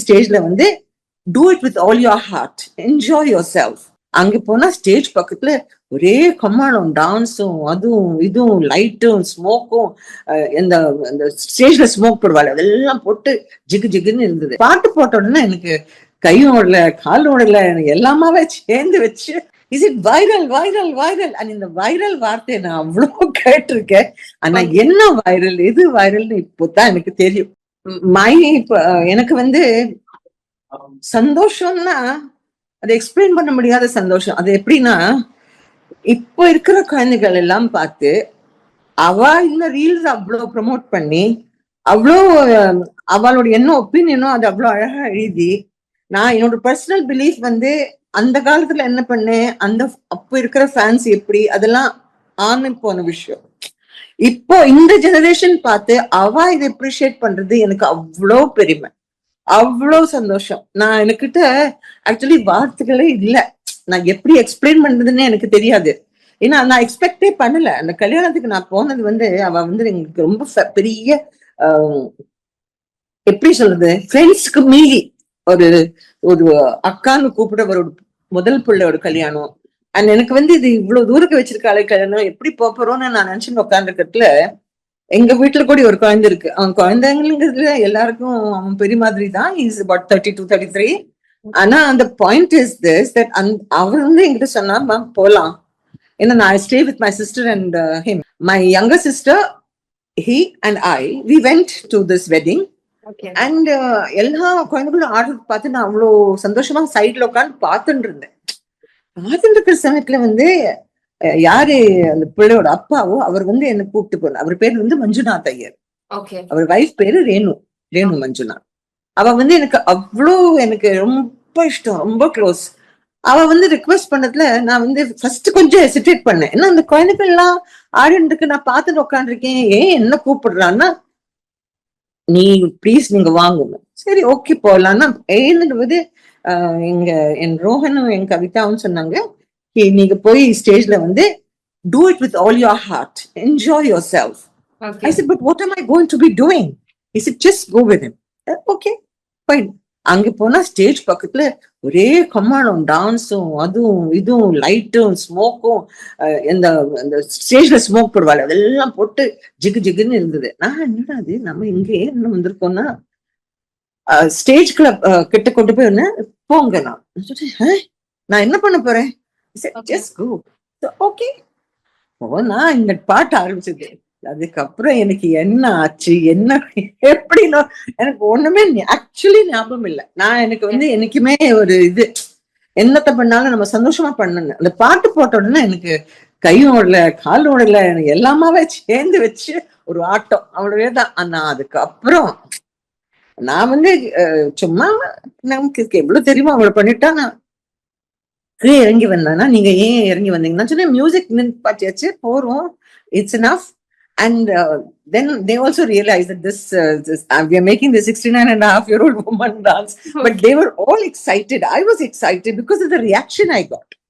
ஸ்டேஜ்ல வந்து do it with all your heart, enjoy yourself. அங்க போனா ஸ்டேஜ் பக்கத்துல ஒரே கம்மாளம், டான்ஸும், அதுவும் இதுவும், லைட்டும் ஸ்மோக்கும், இந்த ஸ்டேஜ்ல ஸ்மோக் போடுவாள், அதெல்லாம் போட்டு ஜிகு ஜிகுன்னு இருந்தது. பாட்டு போட்ட உடனே எனக்கு கையும் ஓடல, காலும் ஓடல, எனக்கு எல்லாமே சேர்ந்து வச்சு is it viral viral viral. And இந்த வைரல் வார்த்தையை நான் அவ்வளவு கேட்டிருக்கேன். ஆனா என்ன வைரல், எது வைரல்னு இப்போதான் எனக்கு தெரியும். எனக்கு வந்து சந்தோஷம்னா அதை எக்ஸ்பிளைன் பண்ண முடியாத சந்தோஷம். அது எப்படின்னா, இப்போ இருக்கிற குழந்தைகள் எல்லாம் பார்த்து அவ இந்த ரீல்ஸ் அவ்வளவு ப்ரமோட் பண்ணி, அவ்வளோ அவளோட என்ன ஒப்பீனியனோ அது அவ்வளவு அழகா எழுதி, நான் என்னோட பர்சனல் பிலீஃப் வந்து அந்த காலத்துல என்ன பண்ணேன், அந்த அப்போ இருக்கிற ஃபேன்ஸ் எப்படி, அதெல்லாம் ஆன போன விஷயம். இப்போ இந்த ஜெனரேஷன் பார்த்து அவ இதை அப்ரிஷியேட் பண்றது எனக்கு அவ்வளோ பெருமை, அவ்வளோ சந்தோஷம். நான் எனக்கிட்ட ஆக்சுவலி வார்த்தைகளே இல்லை, நான் எப்படி எக்ஸ்பிளைன் பண்றதுன்னு எனக்கு தெரியாது. ஏன்னா நான் எக்ஸ்பெக்டே பண்ணல. அந்த கல்யாணத்துக்கு நான் போனது வந்து அவ வந்து எங்களுக்கு ரொம்ப பெரிய எப்படி சொல்றது, ஃப்ரெண்ட்ஸ்க்கு மீறி ஒரு ஒரு அக்கான்னு கூப்பிட ஒரு முதல் பிள்ளையோட கல்யாணம். அண்ட் எனக்கு வந்து இது இவ்வளவு தூரக்கு வச்சிருக்காளே கல்யாணம், எப்படி போறோம்னு நான் நினைச்சுன்னு உட்காந்துருக்கிறதுல எங்க வீட்டுல கூட ஒரு குழந்தை இருக்கு. அவன் குழந்தைங்கிறதுல எல்லாருக்கும் அவன் பெரிய மாதிரி தான். Is about 32, 33. ஆனா அந்த பாயிண்ட் இஸ் திஸ் தட் அவர் வந்து என்கிட்ட சொன்னா, மேம் போலாம். ஏன்னா நான் stay with my sister and him. My younger sister, he and I, we went to this wedding. And எல்லா குழந்தைகளும் ஆடுறது பார்த்து நான் அவ்வளோ சந்தோஷமா சைட்ல உட்காந்து பார்த்துட்டு இருந்தேன். பார்த்துட்டு இருக்கிற சமயத்துல வந்து யாரு அந்த பிள்ளையோட அப்பாவோ அவர் வந்து என்ன கூப்பிட்டு போனார். அவர் பேர் வந்து மஞ்சுநாத் ஐயர். அவர் வைஃப் பேரு ரேணு மஞ்சுநாத். அவ வந்து எனக்கு அவ்வளோ எனக்கு ரொம்ப இஷ்டம், ரொம்ப க்ளோஸ். அவ வந்து ரிக்வெஸ்ட் பண்ணதுல நான் வந்து ஃபர்ஸ்ட் கொஞ்சம் ஹெசிடேட் பண்ணேன். ஏன்னா அந்த குழந்தைகள் எல்லாம் ஆடிட்டு நான் பார்த்துட்டு உட்காந்துருக்கேன், ஏன் என்ன கூப்பிடுறான்னா, நீ ப்ளீஸ் நீங்க வாங்குங்க. சரி ஓகே போகலான்னா எழுந்துட்டு என் ரோஹனும் என் கவிதாவும் சொன்னாங்க, நீங்க போய் ஸ்டேஜ்ல வந்து do it with all your heart, enjoy yourself. I said, but what am I going to be doing? He said, just go with him. Okay, fine. அங்க போனா ஸ்டேஜ் பக்கத்துல ஒரே கம்மாளம், டான்ஸும், அதுவும் இதுவும், லைட்டும் ஸ்மோக்கும், இந்த ஸ்டேஜ்ல ஸ்மோக் போடுவாள், அதெல்லாம் போட்டு ஜிகு ஜிகுன்னு இருந்தது. நான் என்னடா அது, நம்ம இங்கே என்ன வந்திருக்கோம்னா ஸ்டேஜ்குள்ள கிட்ட கொண்டு போய் போங்க. நான் என்ன பண்ண போறேன், ஜஸ்ட் கோ. ஓகே போனா இந்த பாட்டு ஆரம்பிச்சது. அதுக்கப்புறம் எனக்கு என்ன ஆச்சு, என்ன எப்படின்னா எனக்கு ஒண்ணுமே ஆக்சுவலி ஞாபகம் இல்லை. நான் எனக்கு வந்து என்னைக்குமே ஒரு இது என்னத்தை பண்ணாலும் நம்ம சந்தோஷமா பண்ணணும். அந்த பாட்டு போட்ட உடனே எனக்கு கையும் ஓடல, காலும் ஓடல, எனக்கு எல்லாமே சேர்ந்து வச்சு ஒரு ஆட்டம், அவ்வளவேதான். ஆனா அதுக்கப்புறம் நான் வந்து சும்மா நமக்கு எவ்வளவு தெரியுமோ அவ்வளவு பண்ணிட்டா நான் இறங்கி வந்தானா, நீங்க ஏன் இறங்கி வந்தீங்கன்னா சொன்னேன், மியூசிக் பாட்டியாச்சு போறோம், it's enough. And then they also realized that we are making the 69.5-year-old woman dance. But they were all excited. I was excited because of the reaction I got.